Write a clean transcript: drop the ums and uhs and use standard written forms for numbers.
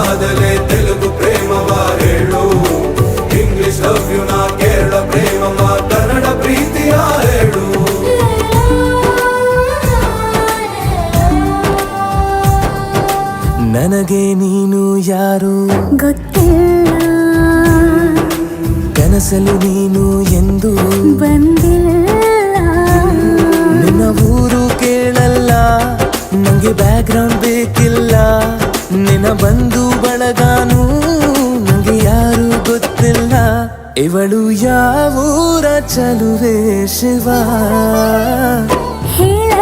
ಆದಲೆ ತೆಲುಗು ಪ್ರೇಮವ ಹೇಳು, English love you ನಾ ಕೇರಳ ಪ್ರೇಮವ ಕನ್ನಡ ಪ್ರೀತಿಯ ಹೇಳು. ನನಗೆ ನೀನು ಯಾರು ಗೊತ್ತಿಲ್ಲ, ಕನಸಲು ನೀನು ಎಂದು ಬಂದಿಲ್ಲ. ನಿನ್ನ ಊರು ಕೇಳಲ್ಲ, ನಂಗೆ ಬ್ಯಾಕ್ ಗ್ರೌಂಡ್ ಬೇಕಿಲ್ಲ. ನಿನ್ನ ಬಂಧು ಬಳಗಾನು ನಂಗೆ ಯಾರು ಗೊತ್ತಿಲ್ಲ. ಇವಳು ಯಾವೂರ ಚಲುವೆ ಶಿವ ಹೇಳ